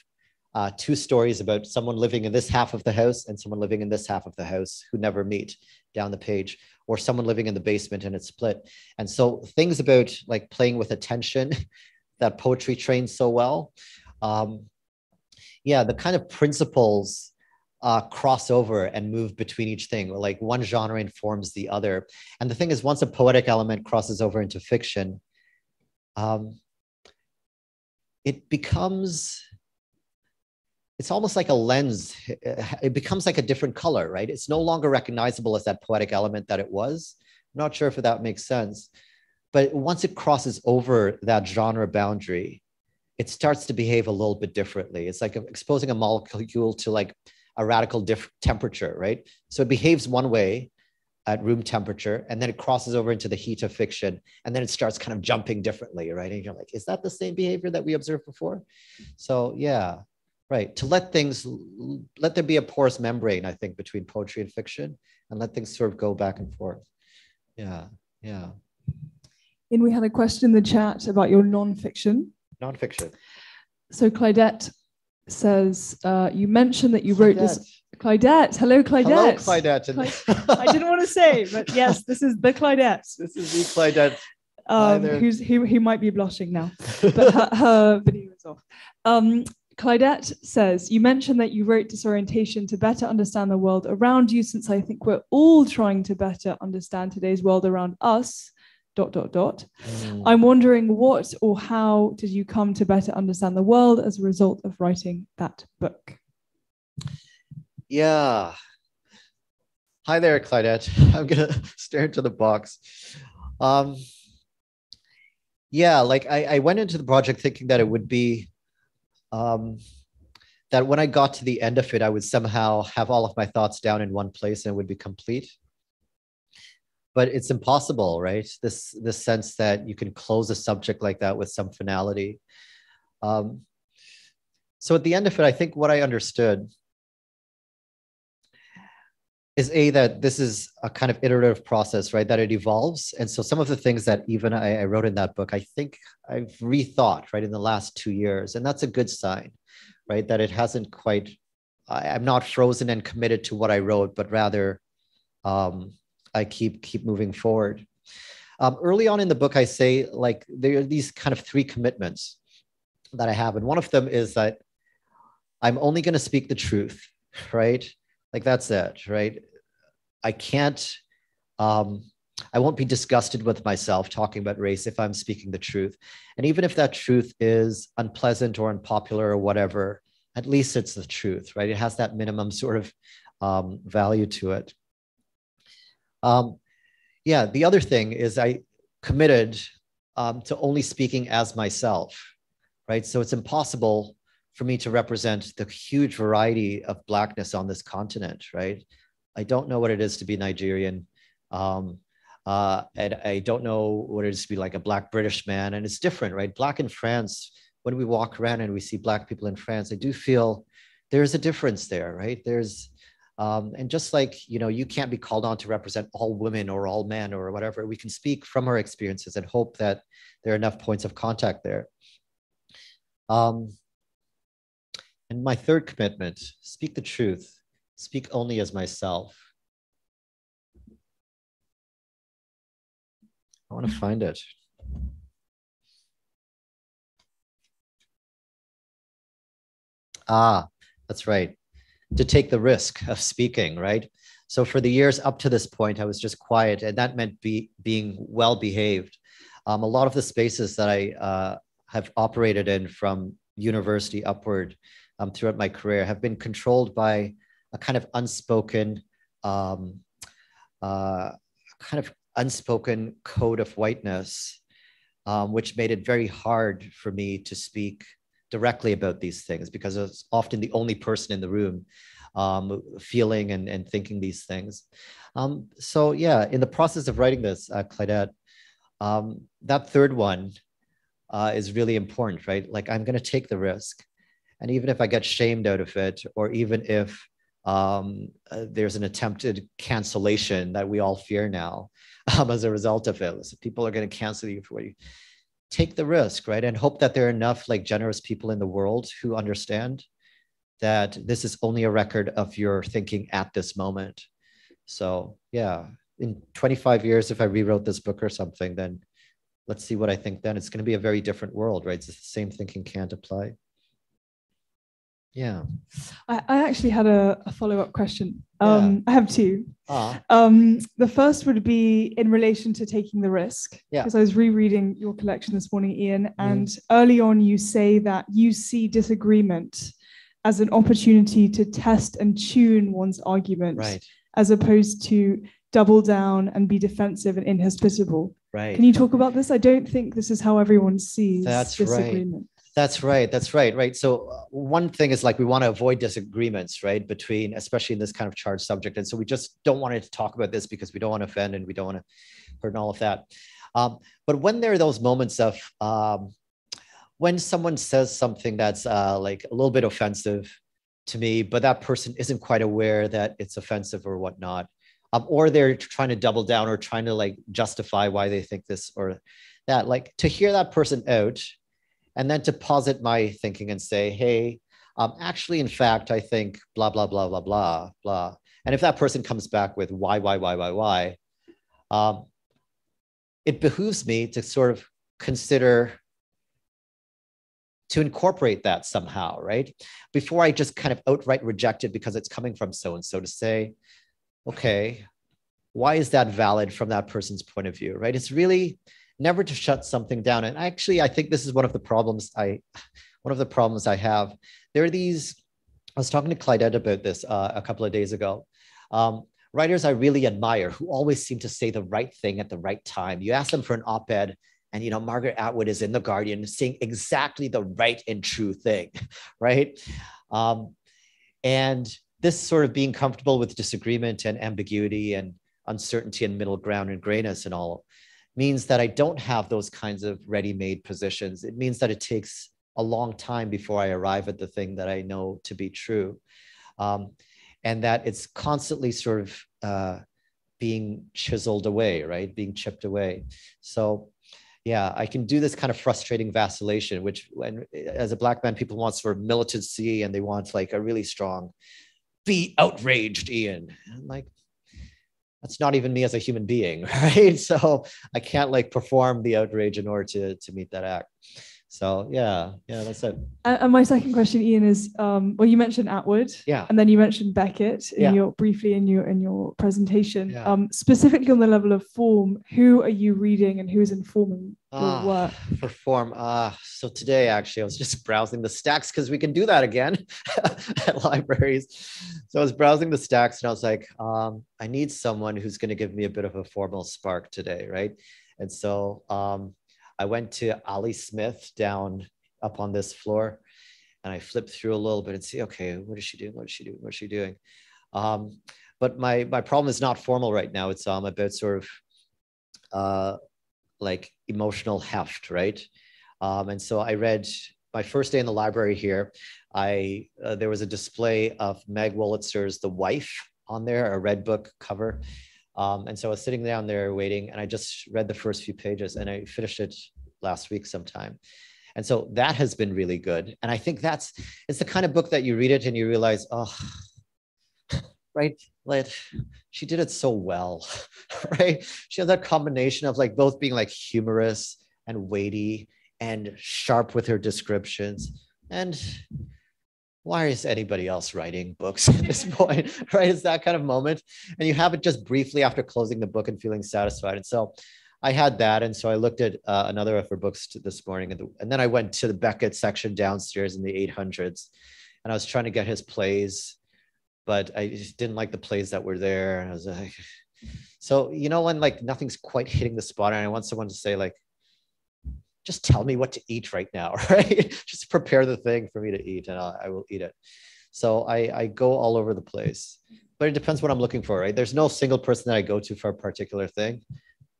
two stories about someone living in this half of the house and someone living in this half of the house who never meet down the page, or someone living in the basement and it's split. And so things about like playing with attention that poetry trains so well. Yeah, the kind of principles cross over and move between each thing. Like one genre informs the other. And the thing is, once a poetic element crosses over into fiction, it becomes, it's almost like a lens. It becomes like a different color, right? It's no longer recognizable as that poetic element that it was. I'm not sure if that makes sense. But once it crosses over that genre boundary, it starts to behave a little bit differently. It's like exposing a molecule to like a radical temperature, right? So it behaves one way at room temperature, and then it crosses over into the heat of fiction, and then it starts kind of jumping differently, right? And you're like, is that the same behavior that we observed before? So yeah, right. To let there be a porous membrane, I think, between poetry and fiction, and let things sort of go back and forth. Yeah, yeah. And we had a question in the chat about your nonfiction. Nonfiction. So Clydette says, you mentioned that you wrote this. Clydette, hello, Clydette. Hello, Clydette. I didn't want to say, but yes, this is the Clydette. This is the Clydette. Who might be blushing now, but her video is off. Clydette says, you mentioned that you wrote Disorientation to better understand the world around you, since I think we're all trying to better understand today's world around us. ... I'm wondering what or how did you come to better understand the world as a result of writing that book? Yeah. Hi there, Clydette. I'm going to stare into the box. Yeah, like I went into the project thinking that it would be, that when I got to the end of it, I would somehow have all of my thoughts down in one place and it would be complete. But it's impossible, right? This sense that you can close a subject like that with some finality. So at the end of it, I think what I understood is that this is a kind of iterative process, right? That it evolves. And so some of the things that even I wrote in that book, I think I've rethought, right, in the last 2 years. And that's a good sign, right? That it hasn't quite, I'm not frozen and committed to what I wrote, but rather, I keep moving forward. Early on in the book, I say like there are these kind of 3 commitments that I have. And one of them is that I'm only going to speak the truth, right? Like that's it, right? I can't, I won't be disgusted with myself talking about race if I'm speaking the truth. And even if that truth is unpleasant or unpopular or whatever, at least it's the truth, right? It has that minimum sort of value to it. Yeah, the other thing is I committed to only speaking as myself, right? So it's impossible for me to represent the huge variety of Blackness on this continent, right? I don't know what it is to be Nigerian. And I don't know what it is to be like a Black British man. And it's different, right? Black in France, when we walk around and we see Black people in France, I do feel there's a difference there, right? There's And just like, you can't be called on to represent all women or all men or whatever, we can speak from our experiences and hope that there are enough points of contact there. And my third commitment, speak the truth, speak only as myself. I want to find it. Ah, that's right. To take the risk of speaking, right? So for the years up to this point, I was just quiet, and that meant being well behaved. A lot of the spaces that I have operated in from university upward throughout my career have been controlled by a kind of unspoken, code of whiteness, which made it very hard for me to speak directly about these things because I was often the only person in the room feeling and thinking these things. So yeah, in the process of writing this, Claudette, that third one is really important, right? Like, I'm going to take the risk. And even if I get shamed out of it, or even if there's an attempted cancellation that we all fear now as a result of it, so people are going to cancel you for what you take the risk, right? And hope that there are enough like generous people in the world who understand that this is only a record of your thinking at this moment. So yeah, in 25 years, if I rewrote this book or something, then let's see what I think then. It's going to be a very different world, right? It's the same thinking can't apply. Yeah. I actually had a follow-up question. I have two. The first would be in relation to taking the risk. Because I was rereading your collection this morning, Ian, and early on you say that you see disagreement as an opportunity to test and tune one's argument, right, as opposed to double down and be defensive and inhospitable. Right. Can you talk about this? I don't think this is how everyone sees disagreement. Right. That's right. Right. So one thing is like we want to avoid disagreements, right, between, especially in this kind of charged subject. And so we just don't want to talk about this because we don't want to offend and we don't want to hurt and all of that. But when there are those moments of when someone says something that's like a little bit offensive to me, but that person isn't quite aware that it's offensive or whatnot, or they're trying to double down or trying to like justify why they think this or that, like to hear that person out. And then to posit my thinking and say, hey, actually, in fact, I think blah, blah, blah, blah, blah, blah. And if that person comes back with why, it behooves me to sort of consider, to incorporate that somehow, right? Before I just kind of outright reject it because it's coming from so-and-so, to say, okay, why is that valid from that person's point of view, right? It's really never to shut something down. And actually, I think this is one of the problems I have. There are these, I was talking to Claudette about this a couple of days ago. Writers I really admire who always seem to say the right thing at the right time. You ask them for an op-ed and, you know, Margaret Atwood is in The Guardian saying exactly the right and true thing, right? And this sort of being comfortable with disagreement and ambiguity and uncertainty and middle ground and grayness and all means that I don't have those kinds of ready-made positions. It means that it takes a long time before I arrive at the thing that I know to be true. And that it's constantly sort of being chiseled away, right? Being chipped away. So yeah, I can do this kind of frustrating vacillation, which when, as a Black man, people want sort of militancy and they want like a really strong, be outraged, Ian. And like, that's not even me as a human being, right? So I can't like perform the outrage in order to meet that act. So yeah, that's it. And my second question, Ian, is well, you mentioned Atwood, and then you mentioned Beckett in your briefly in your presentation. Specifically on the level of form, who are you reading and who is informing your work? For form, so today actually I was just browsing the stacks because we can do that again at libraries. So I was browsing the stacks and I was like, I need someone who's going to give me a bit of a formal spark today, right? And so I went to Ali Smith down up on this floor and I flipped through a little bit and see, okay, what is she doing? What is she doing? What is she doing? But my problem is not formal right now. It's about sort of like emotional heft, right? And so I read my first day in the library here, there was a display of Meg Wolitzer's The Wife on there, a red book cover. And so I was sitting down there waiting, and I just read the first few pages, and I finished it last week sometime. And so that has been really good. And I think it's the kind of book that you read it and you realize, oh, right, like she did it so well, right? She has that combination of like both being like humorous and weighty and sharp with her descriptions. And why is anybody else writing books at this point, right? It's that kind of moment. And you have it just briefly after closing the book and feeling satisfied. And so I had that. And so I looked at another of her books this morning. And then I went to the Beckett section downstairs in the 800s. And I was trying to get his plays, but I just didn't like the plays that were there. And I was like, so, you know, when like nothing's quite hitting the spot and I want someone to say like, just tell me what to eat right now, right? Just prepare the thing for me to eat and I will eat it. So I go all over the place, but it depends what I'm looking for, right? There's no single person that I go to for a particular thing,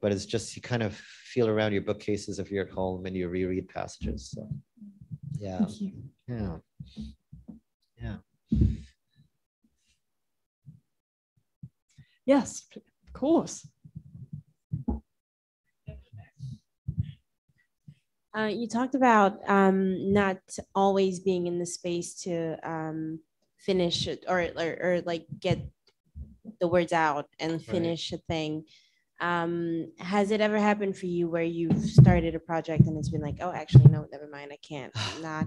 but it's just, you kind of feel around your bookcases if you're at home and you reread passages. So yeah. Thank you. Yeah. Yeah. Yes, of course. You talked about not always being in the space to finish it or like get the words out and finish a thing. Has it ever happened for you where you've started a project and it's been like, oh, actually, no, never mind, I can't, not.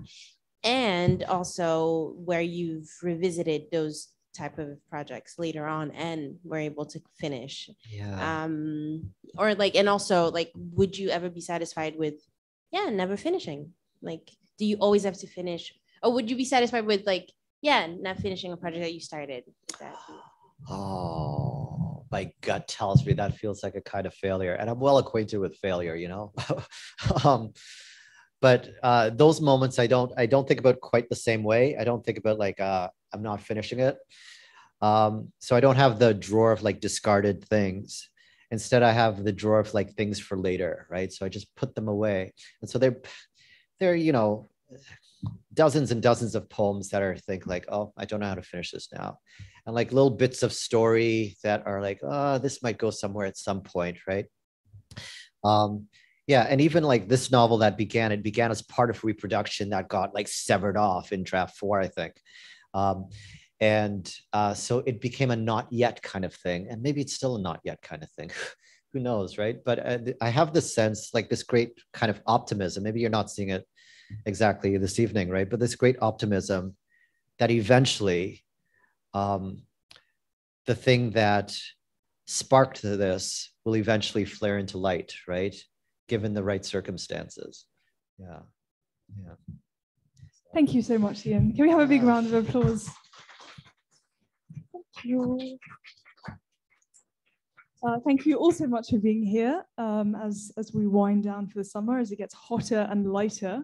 And also where you've revisited those type of projects later on and were able to finish. Yeah. Or like, and also like, would you ever be satisfied with never finishing? Like, do you always have to finish, or would you be satisfied with like, not finishing a project that you started? Oh, my gut tells me that feels like a kind of failure, and I'm well acquainted with failure, you know. But those moments I don't think about quite the same way. I don't think about like I'm not finishing it. So I don't have the drawer of like discarded things. Instead, I have the drawer of like things for later, right? So I just put them away. And so they're, you know, dozens and dozens of poems that are like, oh, I don't know how to finish this now. And like little bits of story that are like, oh, this might go somewhere at some point, right? Yeah, and even like this novel that began as part of reproduction that got like severed off in draft 4, I think. And so it became a not yet kind of thing. And maybe it's still a not yet kind of thing. Who knows, right? But I have this sense, like this great kind of optimism. Maybe you're not seeing it exactly this evening, right? But this great optimism that eventually the thing that sparked this will eventually flare into light, right? Given the right circumstances. Yeah. Yeah. Thank you so much, Ian. Can we have a big round of applause? Thank you all so much for being here as we wind down for the summer, as it gets hotter and lighter.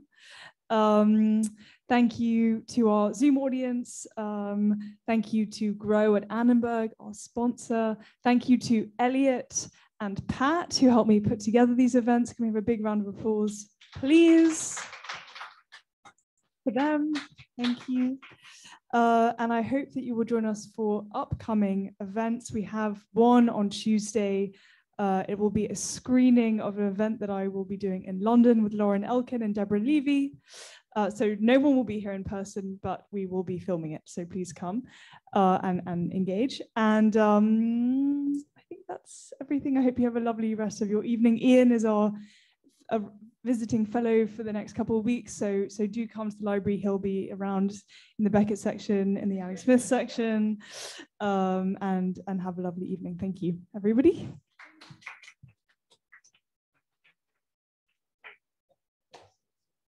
Thank you to our Zoom audience. Thank you to Grow at Annenberg, our sponsor. Thank you to Elliot and Pat, who helped me put together these events. Can we have a big round of applause, please, for them? Thank you. And I hope that you will join us for upcoming events. We have one on Tuesday. It will be a screening of an event that I will be doing in London with Lauren Elkin and Deborah Levy. So no one will be here in person, but we will be filming it. So please come and engage. And I think that's everything. I hope you have a lovely rest of your evening. Ian is our visiting fellow for the next couple of weeks. So do come to the library. He'll be around in the Beckett section, in the Alex Smith section, and have a lovely evening. Thank you, everybody.